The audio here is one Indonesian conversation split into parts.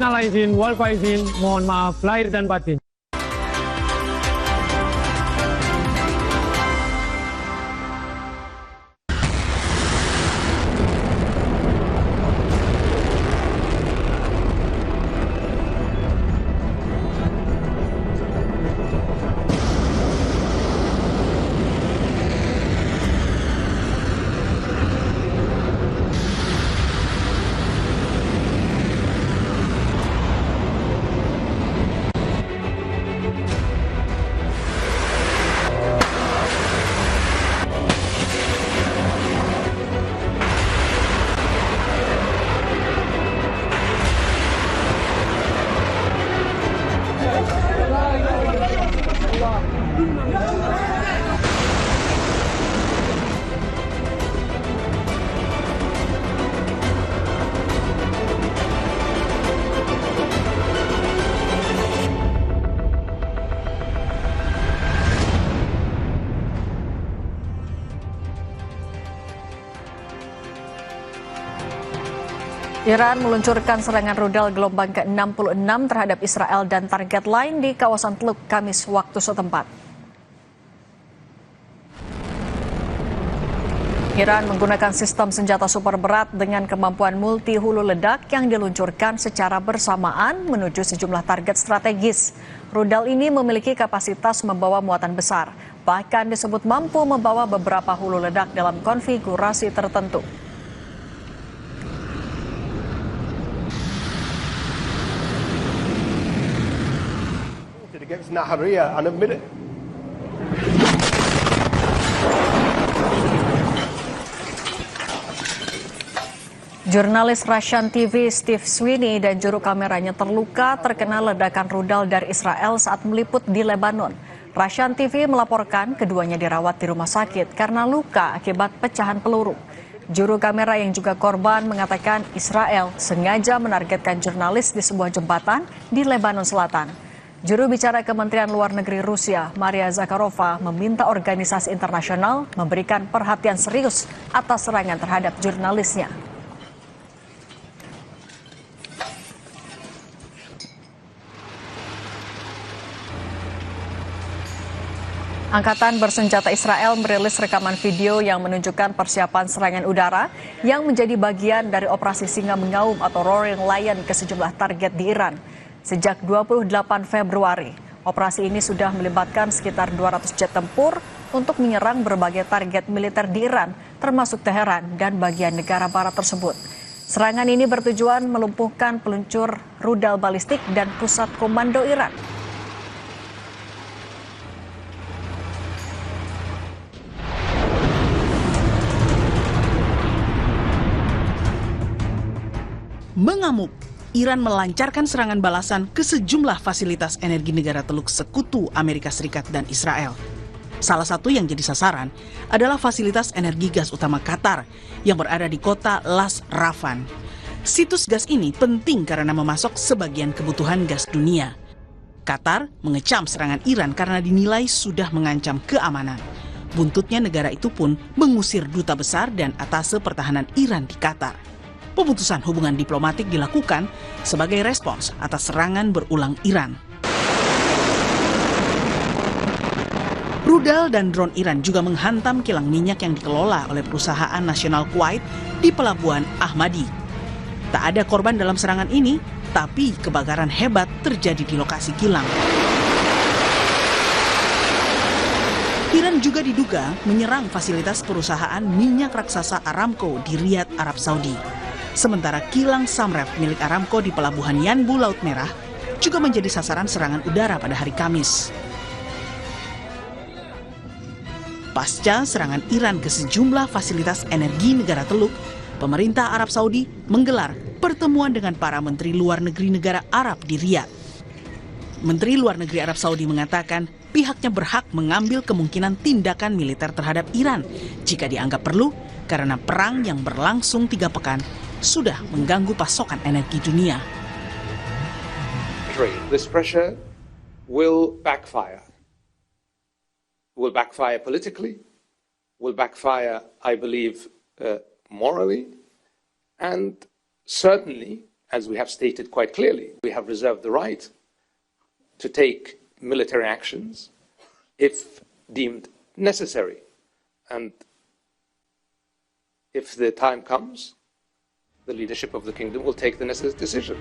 minal aidin wal faizin, mohon maaf lahir dan batin. Iran meluncurkan serangan rudal gelombang ke-66 terhadap Israel dan target lain di kawasan Teluk Kamis waktu setempat. Iran menggunakan sistem senjata super berat dengan kemampuan multi hulu ledak yang diluncurkan secara bersamaan menuju sejumlah target strategis. Rudal ini memiliki kapasitas membawa muatan besar, bahkan disebut mampu membawa beberapa hulu ledak dalam konfigurasi tertentu. Against Nahariya and admit it. Jurnalis Russian TV Steve Sweeney dan juru kameranya terluka terkena ledakan rudal dari Israel saat meliput di Lebanon. Russian TV melaporkan keduanya dirawat di rumah sakit karena luka akibat pecahan peluru. Juru kamera yang juga korban mengatakan Israel sengaja menargetkan jurnalis di sebuah jembatan di Lebanon Selatan. Juru bicara Kementerian Luar Negeri Rusia, Maria Zakharova, meminta organisasi internasional memberikan perhatian serius atas serangan terhadap jurnalisnya. Angkatan bersenjata Israel merilis rekaman video yang menunjukkan persiapan serangan udara yang menjadi bagian dari operasi Singa Mengaum atau Roaring Lion ke sejumlah target di Iran. Sejak 28 Februari, operasi ini sudah melibatkan sekitar 200 jet tempur untuk menyerang berbagai target militer di Iran, termasuk Teheran dan bagian negara barat tersebut. Serangan ini bertujuan melumpuhkan peluncur rudal balistik dan pusat komando Iran. Mengamuk, Iran melancarkan serangan balasan ke sejumlah fasilitas energi negara Teluk Sekutu Amerika Serikat dan Israel. Salah satu yang jadi sasaran adalah fasilitas energi gas utama Qatar yang berada di kota Las Rafan. Situs gas ini penting karena memasok sebagian kebutuhan gas dunia. Qatar mengecam serangan Iran karena dinilai sudah mengancam keamanan. Buntutnya negara itu pun mengusir duta besar dan atase pertahanan Iran di Qatar. Pemutusan hubungan diplomatik dilakukan sebagai respons atas serangan berulang Iran. Rudal dan drone Iran juga menghantam kilang minyak yang dikelola oleh perusahaan nasional Kuwait di pelabuhan Ahmadi. Tak ada korban dalam serangan ini, tapi kebakaran hebat terjadi di lokasi kilang. Iran juga diduga menyerang fasilitas perusahaan minyak raksasa Aramco di Riyadh, Arab Saudi. Sementara kilang Samref milik Aramco di pelabuhan Yanbu, Laut Merah, juga menjadi sasaran serangan udara pada hari Kamis. Pasca serangan Iran ke sejumlah fasilitas energi negara Teluk, pemerintah Arab Saudi menggelar pertemuan dengan para menteri luar negeri negara Arab di Riyadh. Menteri Luar Negeri Arab Saudi mengatakan pihaknya berhak mengambil kemungkinan tindakan militer terhadap Iran jika dianggap perlu karena perang yang berlangsung 3 pekan sudah mengganggu pasokan energi dunia. This pressure will backfire. Will backfire politically, will backfire, I believe, morally, and certainly as we have stated quite clearly, we have reserved the right to take military actions if deemed necessary. And if the time comes, the leadership of the kingdom will take the necessary decision.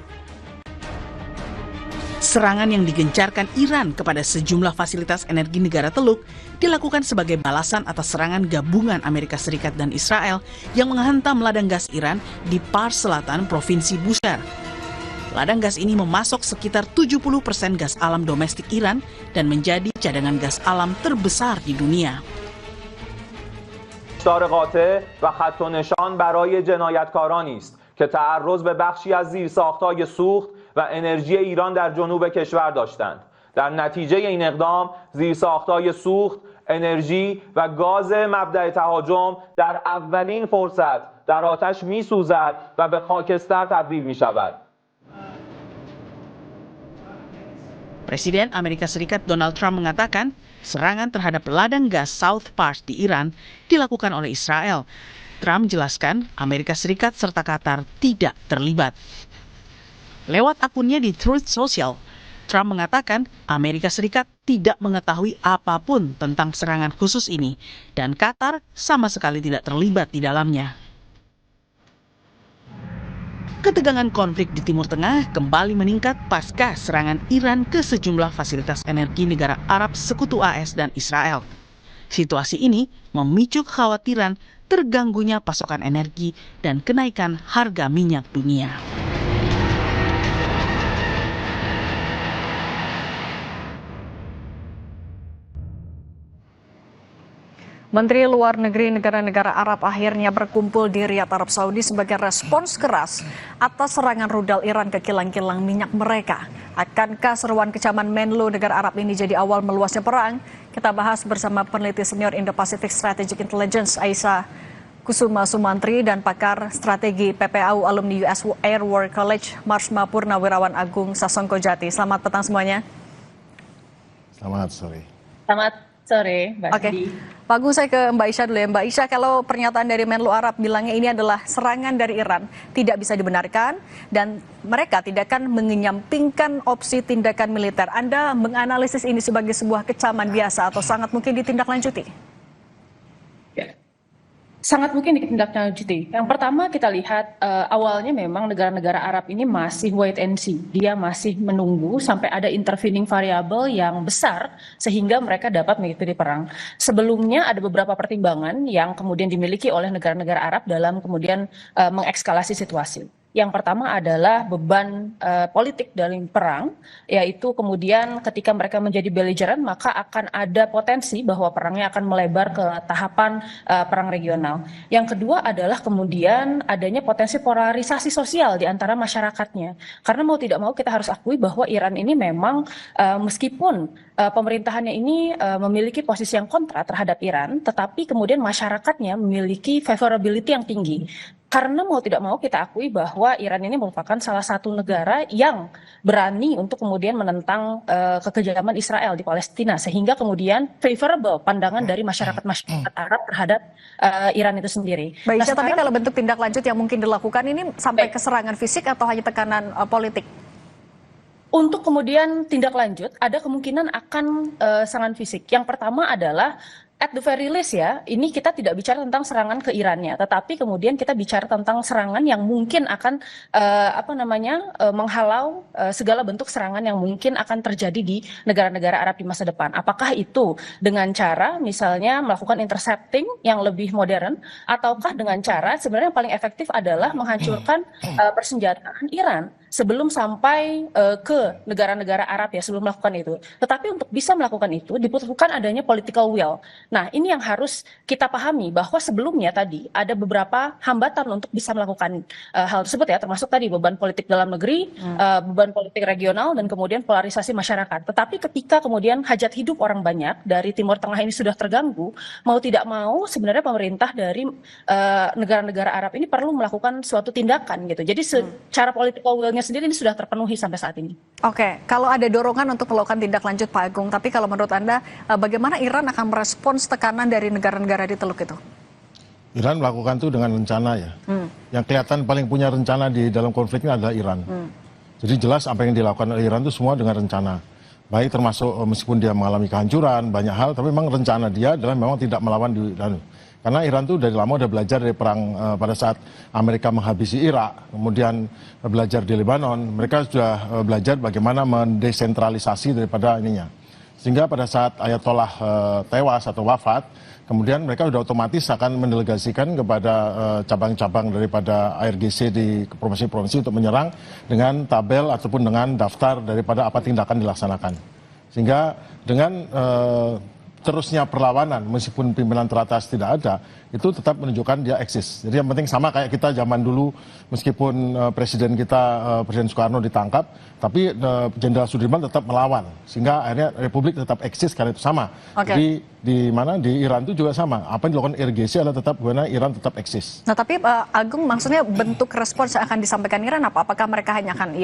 Serangan yang digencarkan Iran kepada sejumlah fasilitas energi negara Teluk dilakukan sebagai balasan atas serangan gabungan Amerika Serikat dan Israel yang menghantam ladang gas Iran di Pars Selatan, Provinsi Bushehr. Ladang gas ini memasok sekitar 70% gas alam domestik Iran dan menjadi cadangan gas alam terbesar di dunia. هشدار قاطع و خط و نشان برای جنایتکارانی است که تعرض به بخشی از زیرساخت‌های سوخت و انرژی ایران در جنوب کشور داشتند. در نتیجه این اقدام زیرساخت‌های سوخت، انرژی و گاز مبدأ تهاجم در اولین فرصت در آتش می‌سوزد و به خاکستر تبدیل می‌شود. Presiden Amerika Serikat Donald Trump mengatakan serangan terhadap ladang gas South Pars di Iran dilakukan oleh Israel. Trump menjelaskan Amerika Serikat serta Qatar tidak terlibat. Lewat akunnya di Truth Social, Trump mengatakan Amerika Serikat tidak mengetahui apapun tentang serangan khusus ini dan Qatar sama sekali tidak terlibat di dalamnya. Ketegangan konflik di Timur Tengah kembali meningkat pasca serangan Iran ke sejumlah fasilitas energi negara Arab Sekutu AS dan Israel. Situasi ini memicu kekhawatiran terganggunya pasokan energi dan kenaikan harga minyak dunia. Menteri Luar Negeri negara-negara Arab akhirnya berkumpul di Riyadh, Arab Saudi sebagai respons keras atas serangan rudal Iran ke kilang-kilang minyak mereka. Akankah seruan kecaman Menlu negara Arab ini jadi awal meluasnya perang? Kita bahas bersama peneliti senior Indo-Pacific Strategic Intelligence Aisyah Kusuma Sumantri dan pakar strategi PPAU alumni US Air War College Marsma Purnawirawan Agung Sasongko Jati. Selamat petang semuanya. Selamat sore. Selamat sore, Mbak Cindy. Pak Agung, saya ke Mbak Aisyah dulu ya. Mbak Aisyah, kalau pernyataan dari Menlu Arab bilangnya ini adalah serangan dari Iran, tidak bisa dibenarkan dan mereka tidak akan mengenyampingkan opsi tindakan militer. Anda menganalisis ini sebagai sebuah kecaman biasa atau sangat mungkin ditindaklanjuti? Sangat mungkin ditindaklanjuti. Yang pertama kita lihat awalnya memang negara-negara Arab ini masih wait and see. Dia masih menunggu sampai ada intervening variabel yang besar sehingga mereka dapat mengikuti perang. Sebelumnya ada beberapa pertimbangan yang kemudian dimiliki oleh negara-negara Arab dalam kemudian mengekskalasi situasi. Yang pertama adalah beban politik dalam perang, yaitu kemudian ketika mereka menjadi belligerent maka akan ada potensi bahwa perangnya akan melebar ke tahapan perang regional. Yang kedua adalah kemudian adanya potensi polarisasi sosial di antara masyarakatnya. Karena mau tidak mau kita harus akui bahwa Iran ini memang meskipun pemerintahannya ini memiliki posisi yang kontra terhadap Iran, tetapi kemudian masyarakatnya memiliki favorability yang tinggi. Karena mau tidak mau kita akui bahwa Iran ini merupakan salah satu negara yang berani untuk kemudian menentang kekejaman Israel di Palestina, sehingga kemudian favorable pandangan dari masyarakat Arab terhadap Iran itu sendiri. Baik, tapi kalau bentuk tindak lanjut yang mungkin dilakukan ini sampai ke serangan fisik atau hanya tekanan politik? Untuk kemudian tindak lanjut, ada kemungkinan akan serangan fisik. Yang pertama adalah at the very least ya, ini kita tidak bicara tentang serangan ke Irannya, tetapi kemudian kita bicara tentang serangan yang mungkin akan menghalau segala bentuk serangan yang mungkin akan terjadi di negara-negara Arab di masa depan. Apakah itu dengan cara misalnya melakukan intercepting yang lebih modern, ataukah dengan cara sebenarnya yang paling efektif adalah menghancurkan persenjataan Iran sebelum sampai ke negara-negara Arab ya, sebelum melakukan itu. Tetapi untuk bisa melakukan itu dibutuhkan adanya political will. Nah, ini yang harus kita pahami bahwa sebelumnya tadi ada beberapa hambatan untuk bisa melakukan hal tersebut ya, termasuk tadi beban politik dalam negeri, beban politik regional, dan kemudian polarisasi masyarakat. Tetapi ketika kemudian hajat hidup orang banyak dari Timur Tengah ini sudah terganggu, mau tidak mau sebenarnya pemerintah dari negara-negara Arab ini perlu melakukan suatu tindakan gitu. Jadi secara political will-nya sendiri ini sudah terpenuhi sampai saat ini. Oke, kalau ada dorongan untuk melakukan tindak lanjut Pak Agung, tapi kalau menurut Anda bagaimana Iran akan merespons tekanan dari negara-negara di Teluk itu? Iran melakukan itu dengan rencana ya. Yang kelihatan paling punya rencana di dalam konflik ini adalah Iran. Jadi jelas apa yang dilakukan oleh Iran itu semua dengan rencana. Baik termasuk meskipun dia mengalami kehancuran, banyak hal, tapi memang rencana dia adalah memang tidak melawan di Iran. Karena Iran itu dari lama udah belajar dari perang pada saat Amerika menghabisi Irak, kemudian belajar di Lebanon, mereka sudah belajar bagaimana mendesentralisasi daripada ininya. Sehingga pada saat Ayatollah tewas atau wafat, kemudian mereka sudah otomatis akan mendelegasikan kepada cabang-cabang daripada ARGC di provinsi-provinsi untuk menyerang dengan tabel ataupun dengan daftar daripada apa tindakan dilaksanakan. Sehingga dengan terusnya perlawanan meskipun pimpinan teratas tidak ada, itu tetap menunjukkan dia eksis. Jadi yang penting sama kayak kita zaman dulu, meskipun presiden kita Presiden Soekarno ditangkap, tapi Jenderal Sudirman tetap melawan, sehingga akhirnya Republik tetap eksis karena itu sama. Jadi di mana di Iran itu juga sama. Apa yang dilakukan RGC adalah tetap karena Iran tetap eksis. Nah tapi Agung, maksudnya bentuk respons yang akan disampaikan Iran apa? Apakah mereka hanya akan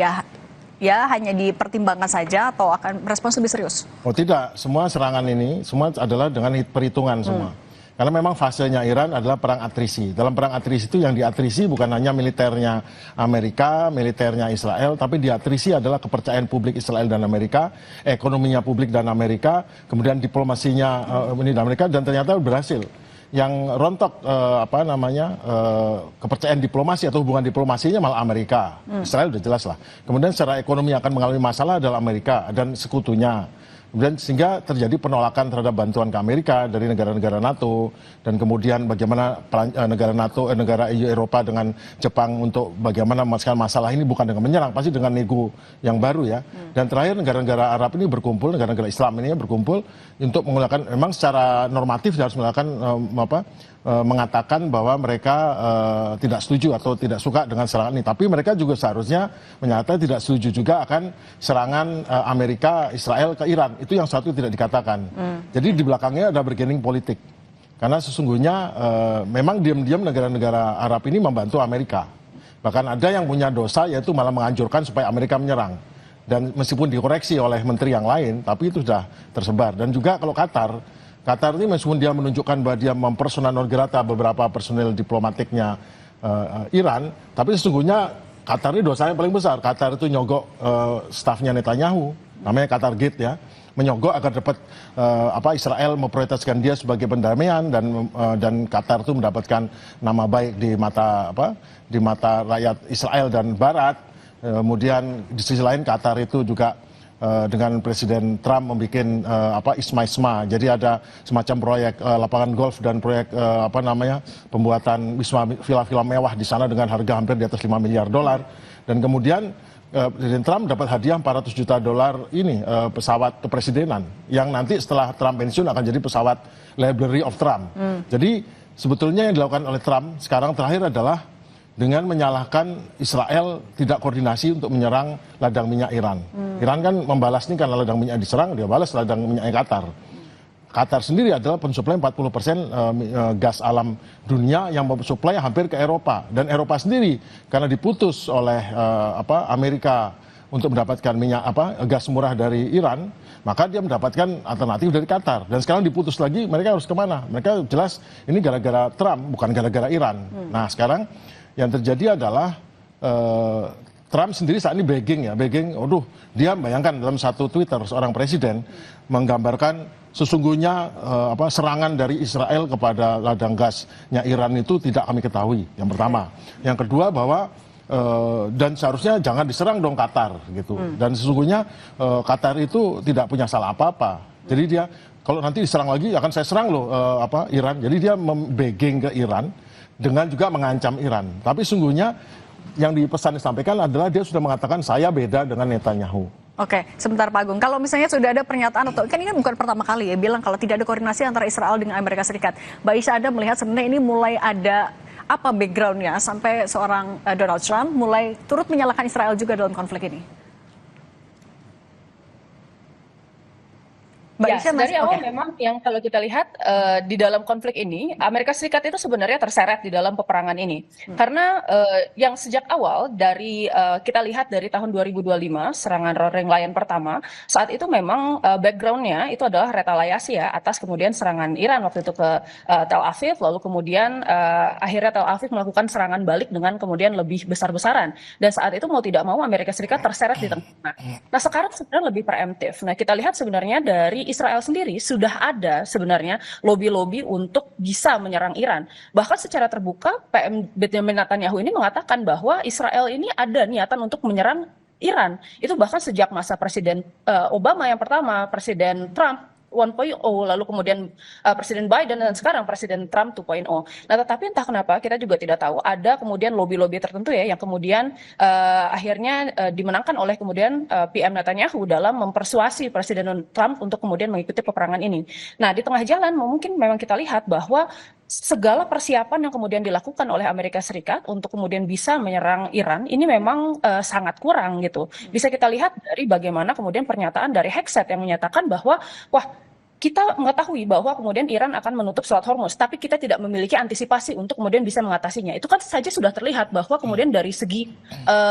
ya hanya dipertimbangkan saja atau akan respons lebih serius? Oh tidak, semua serangan ini semua adalah dengan perhitungan semua. Karena memang fasenya Iran adalah perang atrisi. Dalam perang atrisi itu yang diatrisi bukan hanya militernya Amerika, militernya Israel, tapi diatrisi adalah kepercayaan publik Israel dan Amerika, ekonominya publik dan Amerika, kemudian diplomasinya ini dan Amerika, dan ternyata berhasil. Yang rontok kepercayaan diplomasi atau hubungan diplomasinya malah Amerika. Israel udah jelas lah. Kemudian secara ekonomi akan mengalami masalah adalah Amerika dan sekutunya. Kemudian sehingga terjadi penolakan terhadap bantuan ke Amerika dari negara-negara NATO, dan kemudian bagaimana negara NATO, negara EU Eropa dengan Jepang untuk bagaimana menyelesaikan masalah ini bukan dengan menyerang, pasti dengan nego yang baru ya. Dan terakhir negara-negara Arab ini berkumpul, negara-negara Islam ini berkumpul untuk menggunakan, memang secara normatif harus menggunakan mengatakan bahwa mereka tidak setuju atau tidak suka dengan serangan ini. Tapi mereka juga seharusnya menyatakan tidak setuju juga akan serangan Amerika, Israel ke Iran. Itu yang satu tidak dikatakan. Jadi di belakangnya ada bargaining politik. Karena sesungguhnya memang diam-diam negara-negara Arab ini membantu Amerika. Bahkan ada yang punya dosa yaitu malah menganjurkan supaya Amerika menyerang. Dan meskipun dikoreksi oleh menteri yang lain, tapi itu sudah tersebar. Dan juga kalau Qatar ini meskipun dia menunjukkan bahwa dia mempersona non grata beberapa personel diplomatiknya Iran, tapi sesungguhnya Qatar ini dosanya paling besar. Qatar itu nyogok stafnya Netanyahu, namanya Qatar Gate ya, menyogok agar dapat Israel memprioritaskan dia sebagai pendamaian, dan Qatar itu mendapatkan nama baik di mata rakyat Israel dan Barat. Kemudian di sisi lain Qatar itu juga dengan Presiden Trump membuat ISMA. Jadi ada semacam proyek lapangan golf dan proyek pembuatan villa-villa mewah di sana dengan harga hampir di atas $5 miliar. Dan kemudian Presiden Trump dapat hadiah $400 juta ini pesawat kepresidenan yang nanti setelah Trump pensiun akan jadi pesawat Library of Trump. Jadi sebetulnya yang dilakukan oleh Trump sekarang terakhir adalah dengan menyalahkan Israel tidak koordinasi untuk menyerang ladang minyak Iran. Iran kan membalas ini karena ladang minyak diserang, dia balas ladang minyaknya Qatar. Qatar sendiri adalah pensuplai 40% gas alam dunia yang mensuplai hampir ke Eropa. Dan Eropa sendiri karena diputus oleh Amerika untuk mendapatkan gas murah dari Iran, maka dia mendapatkan alternatif dari Qatar. Dan sekarang diputus lagi, mereka harus kemana? Mereka jelas ini gara-gara Trump, bukan gara-gara Iran. Nah sekarang yang terjadi adalah Trump sendiri saat ini begging, dia bayangkan dalam satu Twitter seorang presiden menggambarkan sesungguhnya serangan dari Israel kepada ladang gasnya Iran itu tidak kami ketahui. Yang pertama, yang kedua bahwa dan seharusnya jangan diserang dong Qatar gitu. Dan sesungguhnya Qatar itu tidak punya salah apa-apa. Jadi dia kalau nanti diserang lagi akan saya serang loh Iran. Jadi dia begging ke Iran dengan juga mengancam Iran. Tapi sungguhnya yang disampaikan adalah dia sudah mengatakan saya beda dengan Netanyahu. Oke, sebentar Pak Agung. Kalau misalnya sudah ada pernyataan atau kan ini bukan pertama kali ya bilang kalau tidak ada koordinasi antara Israel dengan Amerika Serikat. Mbak Isha, Anda melihat sebenarnya ini mulai ada apa backgroundnya sampai seorang Donald Trump mulai turut menyalahkan Israel juga dalam konflik ini? Ya, Aisyah dari awal oke. memang yang kalau kita lihat di dalam konflik ini, Amerika Serikat itu sebenarnya terseret di dalam peperangan ini. Karena yang sejak awal dari kita lihat dari tahun 2025, serangan Roaring Lion pertama, saat itu memang background-nya itu adalah retaliasi ya, atas kemudian serangan Iran waktu itu ke Tel Aviv, lalu kemudian akhirnya Tel Aviv melakukan serangan balik dengan kemudian lebih besar-besaran. Dan saat itu mau tidak mau Amerika Serikat terseret di tengah. Nah sekarang sebenarnya lebih preemptif. Nah kita lihat sebenarnya dari Israel sendiri sudah ada sebenarnya lobby-lobby untuk bisa menyerang Iran. Bahkan secara terbuka PM Benjamin Netanyahu ini mengatakan bahwa Israel ini ada niatan untuk menyerang Iran. Itu bahkan sejak masa Presiden Obama yang pertama, Presiden Trump 1.0, lalu kemudian Presiden Biden, dan sekarang Presiden Trump 2.0. Nah, tetapi entah kenapa kita juga tidak tahu, ada kemudian lobby-lobby tertentu ya yang kemudian akhirnya dimenangkan oleh kemudian PM Netanyahu dalam mempersuasi Presiden Trump untuk kemudian mengikuti peperangan ini. Nah, di tengah jalan mungkin memang kita lihat bahwa segala persiapan yang kemudian dilakukan oleh Amerika Serikat untuk kemudian bisa menyerang Iran ini memang sangat kurang gitu. Bisa kita lihat dari bagaimana kemudian pernyataan dari Hegseth yang menyatakan bahwa wah, kita mengetahui bahwa kemudian Iran akan menutup Selat Hormuz, tapi kita tidak memiliki antisipasi untuk kemudian bisa mengatasinya. Itu kan saja sudah terlihat bahwa kemudian dari segi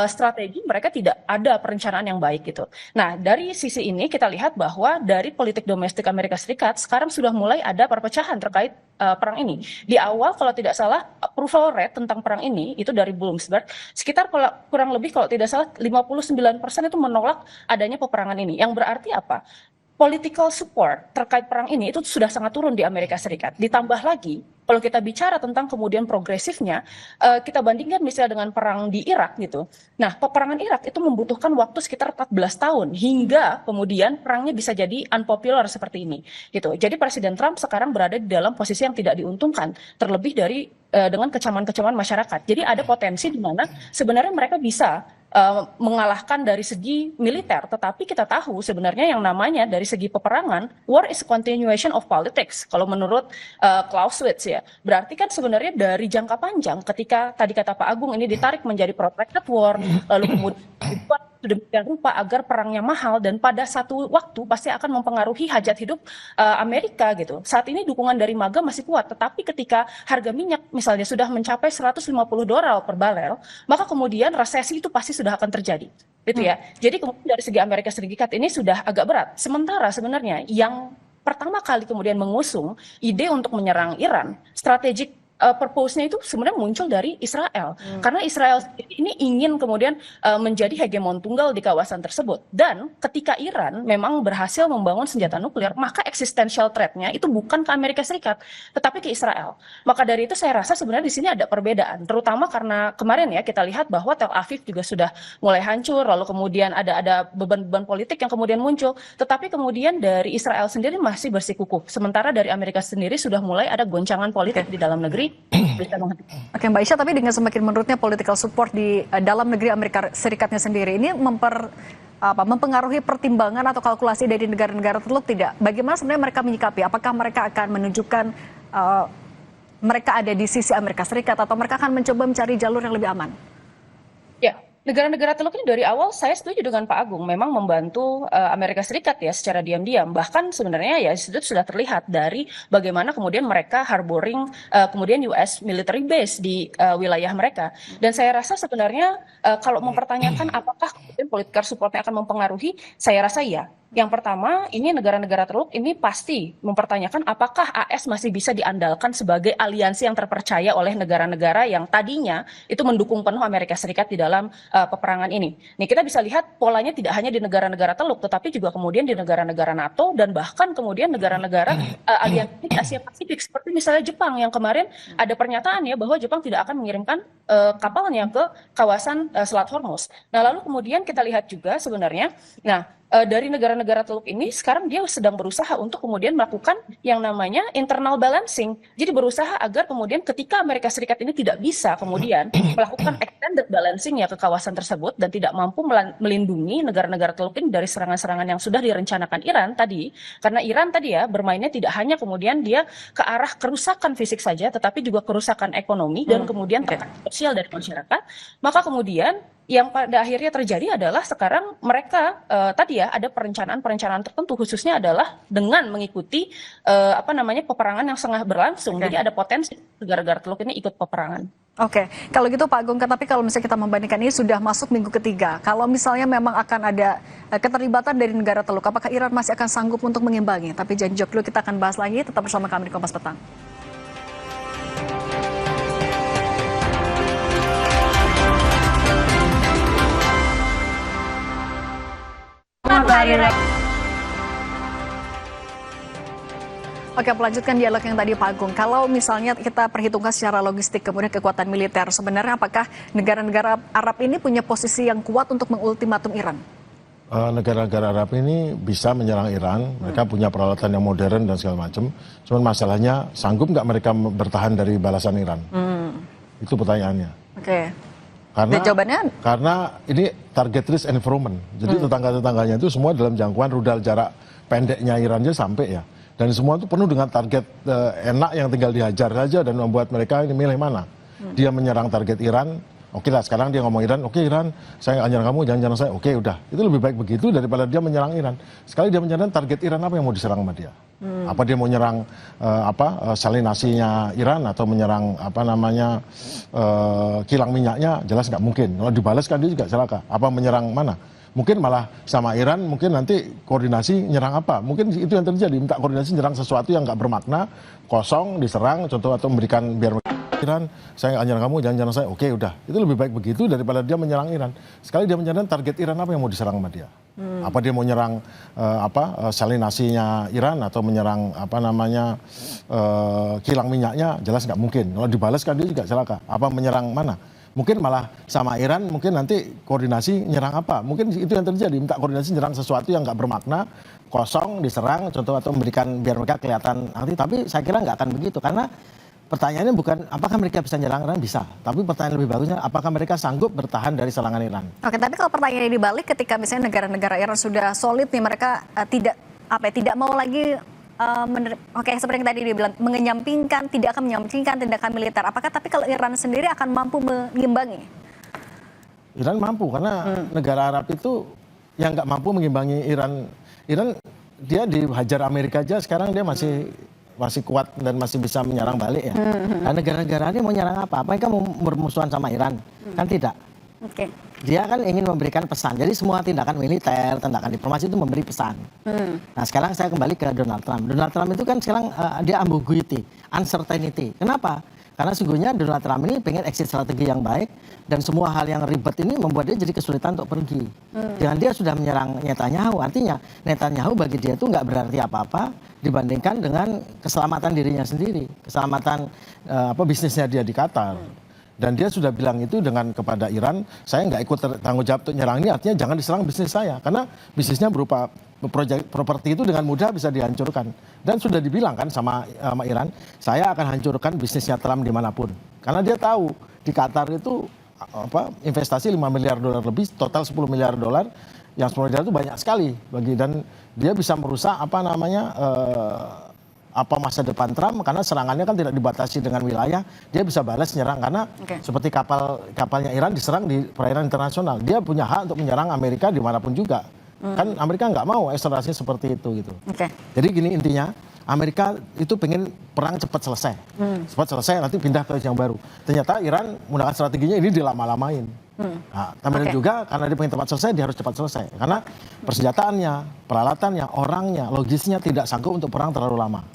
strategi mereka tidak ada perencanaan yang baik gitu. Nah, dari sisi ini kita lihat bahwa dari politik domestik Amerika Serikat sekarang sudah mulai ada perpecahan terkait perang ini. Di awal kalau tidak salah approval rate tentang perang ini itu dari Bloomberg sekitar kurang lebih kalau tidak salah 59% itu menolak adanya peperangan ini. Yang berarti apa? Political support terkait perang ini itu sudah sangat turun di Amerika Serikat. Ditambah lagi, kalau kita bicara tentang kemudian progresifnya, kita bandingkan misalnya dengan perang di Irak gitu. Nah, peperangan Irak itu membutuhkan waktu sekitar 14 tahun hingga kemudian perangnya bisa jadi unpopular seperti ini gitu. Jadi Presiden Trump sekarang berada di dalam posisi yang tidak diuntungkan, terlebih dari dengan kecaman-kecaman masyarakat. Jadi ada potensi di mana sebenarnya mereka bisa mengalahkan dari segi militer, tetapi kita tahu sebenarnya yang namanya dari segi peperangan, war is a continuation of politics. Kalau menurut Clausewitz ya, berarti kan sebenarnya dari jangka panjang ketika tadi kata Pak Agung ini ditarik menjadi protracted war, lalu kemudian dibuat sedemikian rupa agar perangnya mahal dan pada satu waktu pasti akan mempengaruhi hajat hidup Amerika gitu. Saat ini dukungan dari MAGA masih kuat, tetapi ketika harga minyak misalnya sudah mencapai $150 per barel, maka kemudian resesi itu pasti sudah akan terjadi. Gitu ya. Jadi kemudian dari segi Amerika Serikat ini sudah agak berat. Sementara sebenarnya yang pertama kali kemudian mengusung ide untuk menyerang Iran, strategik purpose-nya itu sebenarnya muncul dari Israel. Karena Israel ini ingin kemudian menjadi hegemon tunggal di kawasan tersebut. Dan ketika Iran memang berhasil membangun senjata nuklir, maka existential threat-nya itu bukan ke Amerika Serikat, tetapi ke Israel. Maka dari itu saya rasa sebenarnya di sini ada perbedaan. Terutama karena kemarin ya kita lihat bahwa Tel Aviv juga sudah mulai hancur, lalu kemudian ada beban-beban politik yang kemudian muncul. Tetapi kemudian dari Israel sendiri masih bersikukuh. Sementara dari Amerika sendiri sudah mulai ada goncangan politik di dalam negeri. Oke Mbak Aisyah, tapi dengan semakin menurutnya political support di dalam negeri Amerika Serikatnya sendiri ini mempengaruhi pertimbangan atau kalkulasi dari negara-negara tertentu tidak? Bagaimana sebenarnya mereka menyikapi? Apakah mereka akan menunjukkan mereka ada di sisi Amerika Serikat atau mereka akan mencoba mencari jalur yang lebih aman? Ya, negara-negara teluk ini dari awal saya setuju dengan Pak Agung, memang membantu Amerika Serikat ya secara diam-diam. Bahkan sebenarnya ya itu sudah terlihat dari bagaimana kemudian mereka harboring kemudian US military base di wilayah mereka. Dan saya rasa sebenarnya kalau mempertanyakan apakah kemudian political supportnya akan mempengaruhi, saya rasa ya. Yang pertama, ini negara-negara teluk ini pasti mempertanyakan apakah AS masih bisa diandalkan sebagai aliansi yang terpercaya oleh negara-negara yang tadinya itu mendukung penuh Amerika Serikat di dalam peperangan ini. Nih kita bisa lihat polanya tidak hanya di negara-negara teluk, tetapi juga kemudian di negara-negara NATO dan bahkan kemudian negara-negara aliansi di Asia Pasifik seperti misalnya Jepang yang kemarin ada pernyataan ya bahwa Jepang tidak akan mengirimkan kapalnya ke kawasan Selat Hormuz. Nah lalu kemudian kita lihat juga sebenarnya, dari negara-negara teluk ini sekarang dia sedang berusaha untuk kemudian melakukan yang namanya internal balancing. Jadi berusaha agar kemudian ketika Amerika Serikat ini tidak bisa kemudian melakukan extended balancing ya ke kawasan tersebut dan tidak mampu melindungi negara-negara teluk ini dari serangan-serangan yang sudah direncanakan Iran tadi. Karena Iran tadi ya bermainnya tidak hanya kemudian dia ke arah kerusakan fisik saja, tetapi juga kerusakan ekonomi dan kemudian tekanan sosial dari masyarakat. Maka kemudian yang pada akhirnya terjadi adalah sekarang mereka tadi ya ada perencanaan tertentu, khususnya adalah dengan mengikuti peperangan yang setengah berlangsung. Jadi ada potensi negara-negara Teluk ini ikut peperangan. Oke, kalau gitu Pak Agung, tapi kalau misalnya kita membandingkan ini sudah masuk minggu ketiga, kalau misalnya memang akan ada keterlibatan dari negara Teluk, apakah Iran masih akan sanggup untuk mengimbangi? Tapi jangan jawab dulu, kita akan bahas lagi, tetap bersama kami di Kompas Petang. Oke, melanjutkan dialog yang tadi Pak Agung. Kalau misalnya kita perhitungkan secara logistik kemudian kekuatan militer, sebenarnya apakah negara-negara Arab ini punya posisi yang kuat untuk mengultimatum Iran? Negara-negara Arab ini bisa menyerang Iran, mereka punya peralatan yang modern dan segala macam. Cuman masalahnya sanggup nggak mereka bertahan dari balasan Iran? Itu pertanyaannya. Oke. Karena, dan jawabannya? Karena ini target risk environment. Jadi tetangga-tetangganya itu semua dalam jangkauan rudal jarak pendeknya Iran aja sampai ya. Dan semua itu penuh dengan target enak yang tinggal dihajar saja dan membuat mereka ini milih mana. Dia menyerang target Iran, oke lah sekarang dia ngomong Iran, oke Iran, saya nggak nyerang kamu, jangan nyerang saya, oke udah. Itu lebih baik begitu daripada dia menyerang Iran. Sekali dia menyerang target Iran, apa yang mau diserang sama dia? Apa dia mau nyerang salinasinya Iran atau menyerang kilang minyaknya? Jelas nggak mungkin. Kalau dibalas kan dia juga celaka. Apa menyerang mana? Mungkin malah sama Iran, mungkin nanti koordinasi nyerang apa. Mungkin itu yang terjadi, minta koordinasi nyerang sesuatu yang nggak bermakna, kosong, diserang, contoh atau memberikan biar Iran, saya nggak nyerang kamu, jangan nyerang saya, oke udah. Itu lebih baik begitu daripada dia menyerang Iran. Sekali dia menyerang target Iran, apa yang mau diserang sama dia? Apa dia mau nyerang salinasinya Iran atau menyerang kilang minyaknya? Jelas nggak mungkin. Kalau dibalas kan dia juga celaka. Apa menyerang mana? Mungkin malah sama Iran, mungkin nanti koordinasi nyerang apa. Mungkin itu yang terjadi, minta koordinasi nyerang sesuatu yang nggak bermakna, kosong, diserang, contoh atau memberikan biar mereka kelihatan nanti. Tapi saya kira nggak akan begitu, karena pertanyaannya bukan apakah mereka bisa nyerang Iran, bisa. Tapi pertanyaan lebih bagusnya, apakah mereka sanggup bertahan dari serangan Iran. Oke, tapi kalau pertanyaannya dibalik, ketika misalnya negara-negara Iran sudah solid nih, mereka tidak mau lagi seperti yang tadi dibilang, tidak akan menyampingkan tindakan militer. Apakah tapi kalau Iran sendiri akan mampu mengimbangi? Iran mampu, karena negara Arab itu yang nggak mampu mengimbangi Iran. Iran dia dihajar Amerika aja, sekarang dia masih kuat dan masih bisa menyerang balik ya. Nah, negara-negara ini mau nyerang apa? Mereka mau bermusuhan sama Iran? Kan tidak. Oke. Dia kan ingin memberikan pesan. Jadi semua tindakan militer, tindakan diplomasi itu memberi pesan. Nah sekarang saya kembali ke Donald Trump. Donald Trump itu kan sekarang dia ambiguity, uncertainty. Kenapa? Karena sungguhnya Donald Trump ini pengen exit strategi yang baik dan semua hal yang ribet ini membuat dia jadi kesulitan untuk pergi. Dengan dia sudah menyerang Netanyahu, artinya Netanyahu bagi dia itu nggak berarti apa-apa dibandingkan dengan keselamatan dirinya sendiri, keselamatan bisnisnya dia di Qatar. Dan dia sudah bilang itu kepada Iran, saya nggak ikut tanggung jawab untuk nyerang ini, artinya jangan diserang bisnis saya. Karena bisnisnya berupa proyek properti itu dengan mudah bisa dihancurkan. Dan sudah dibilang kan sama Iran, saya akan hancurkan bisnisnya Trump dimanapun. Karena dia tahu di Qatar itu investasi 5 miliar dolar lebih, total 10 miliar dolar, yang 10 miliar itu banyak sekali dan dia bisa merusak masa depan Trump, karena serangannya kan tidak dibatasi dengan wilayah, dia bisa balas nyerang karena seperti kapalnya Iran diserang di perairan internasional, dia punya hak untuk menyerang Amerika dimanapun juga. Kan Amerika nggak mau eskalasi seperti itu gitu. Jadi gini intinya, Amerika itu pengen perang cepat selesai, nanti pindah ke yang baru. Ternyata Iran menggunakan strateginya ini dilama-lamain. Nah, kemudian juga karena dia pengen cepat selesai, dia harus cepat selesai. Karena persenjataannya, peralatannya, orangnya, logisnya tidak sanggup untuk perang terlalu lama.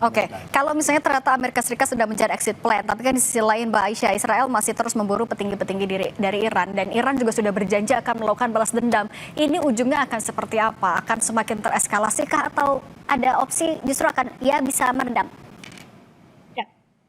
Kalau misalnya ternyata Amerika Serikat sudah mencari exit plan, tapi kan di sisi lain Mbak Aisyah, Israel masih terus memburu petinggi-petinggi dari Iran, dan Iran juga sudah berjanji akan melakukan balas dendam. Ini ujungnya akan seperti apa? Akan semakin tereskalasi kah, atau ada opsi justru akan bisa meredam?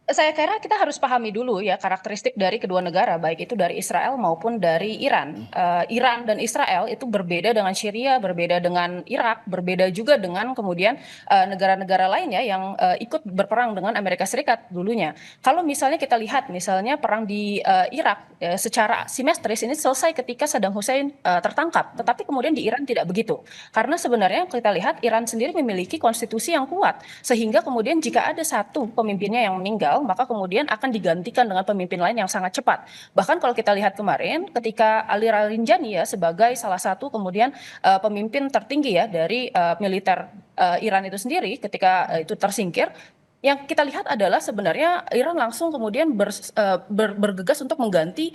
Saya kira kita harus pahami dulu ya karakteristik dari kedua negara, baik itu dari Israel maupun dari Iran. Iran dan Israel itu berbeda dengan Syria, berbeda dengan Irak, berbeda juga dengan kemudian negara-negara lainnya yang ikut berperang dengan Amerika Serikat dulunya. Kalau misalnya kita lihat misalnya perang di Irak secara simetris ini selesai ketika Saddam Hussein tertangkap, tetapi kemudian di Iran tidak begitu. Karena sebenarnya kita lihat Iran sendiri memiliki konstitusi yang kuat, sehingga kemudian jika ada satu pemimpinnya yang meninggal, meninggal, maka kemudian akan digantikan dengan pemimpin lain yang sangat cepat. Bahkan kalau kita lihat kemarin ketika Ali Larinjani ya sebagai salah satu kemudian pemimpin tertinggi ya dari militer Iran itu sendiri ketika itu tersingkir, yang kita lihat adalah sebenarnya Iran langsung kemudian bergegas untuk mengganti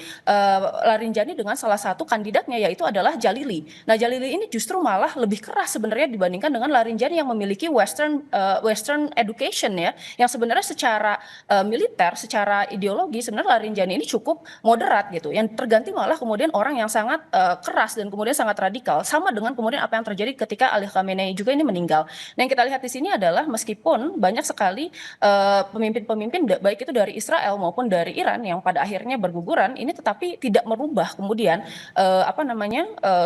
Larinjani dengan salah satu kandidatnya yaitu adalah Jalili. Nah, Jalili ini justru malah lebih keras sebenarnya dibandingkan dengan Larinjani yang memiliki Western education ya, yang sebenarnya secara militer, secara ideologi sebenarnya Larinjani ini cukup moderat gitu. Yang terganti malah kemudian orang yang sangat keras dan kemudian sangat radikal, sama dengan kemudian apa yang terjadi ketika Ali Khamenei juga ini meninggal. Nah, yang kita lihat di sini adalah meskipun banyak sekali pemimpin-pemimpin baik itu dari Israel maupun dari Iran yang pada akhirnya berguguran ini, tetapi tidak merubah kemudian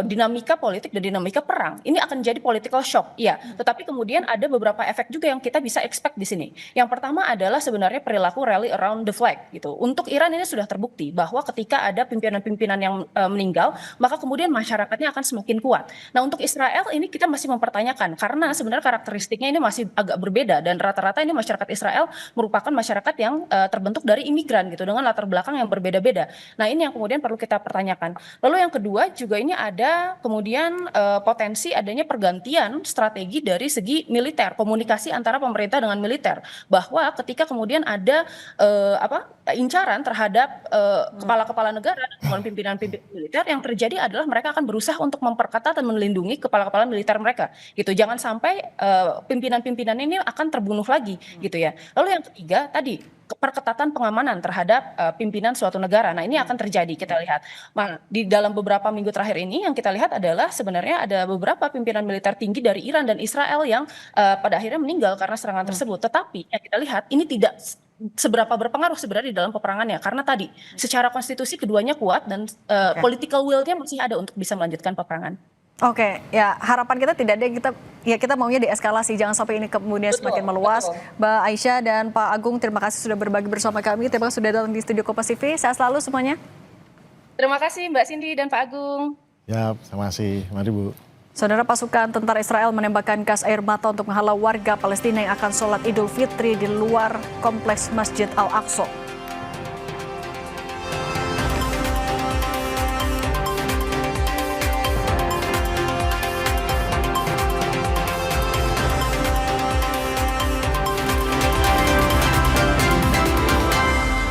dinamika politik dan dinamika perang. Ini akan jadi political shock, ya. Tetapi kemudian ada beberapa efek juga yang kita bisa expect di sini. Yang pertama adalah sebenarnya perilaku rally around the flag gitu. Untuk Iran ini sudah terbukti bahwa ketika ada pimpinan-pimpinan yang meninggal, maka kemudian masyarakatnya akan semakin kuat. Nah, untuk Israel ini kita masih mempertanyakan karena sebenarnya karakteristiknya ini masih agak berbeda dan rata-rata ini masyarakat Israel merupakan masyarakat yang terbentuk dari imigran gitu dengan latar belakang yang berbeda-beda. Nah, ini yang kemudian perlu kita pertanyakan. Lalu yang kedua juga ini ada kemudian potensi adanya pergantian strategi dari segi militer, komunikasi antara pemerintah dengan militer, bahwa ketika kemudian ada incaran terhadap kepala-kepala negara dan pimpinan-pimpinan militer, yang terjadi adalah mereka akan berusaha untuk memperketat dan melindungi kepala-kepala militer mereka gitu. Jangan sampai pimpinan-pimpinan ini akan terbunuh lagi gitu ya. Lalu yang ketiga tadi perketatan pengamanan terhadap pimpinan suatu negara. Nah, ini akan terjadi kita lihat. Nah, di dalam beberapa minggu terakhir ini yang kita lihat adalah sebenarnya ada beberapa pimpinan militer tinggi dari Iran dan Israel yang pada akhirnya meninggal karena serangan tersebut. Tetapi yang kita lihat ini tidak seberapa berpengaruh sebenarnya di dalam peperangannya karena tadi secara konstitusi keduanya kuat dan political will-nya masih ada untuk bisa melanjutkan peperangan. Oke, ya harapan kita tidak ada kita maunya deeskalasi, jangan sampai ini kemudian semakin meluas. Mbak Aisyah dan Pak Agung, terima kasih sudah berbagi bersama kami. Terima kasih sudah datang di Studio Kompas TV. Sehat selalu semuanya. Terima kasih Mbak Cindy dan Pak Agung. Ya, terima kasih. Mari Bu. Saudara, pasukan tentara Israel menembakkan gas air mata untuk menghalau warga Palestina yang akan sholat Idul Fitri di luar kompleks Masjid Al-Aqsa.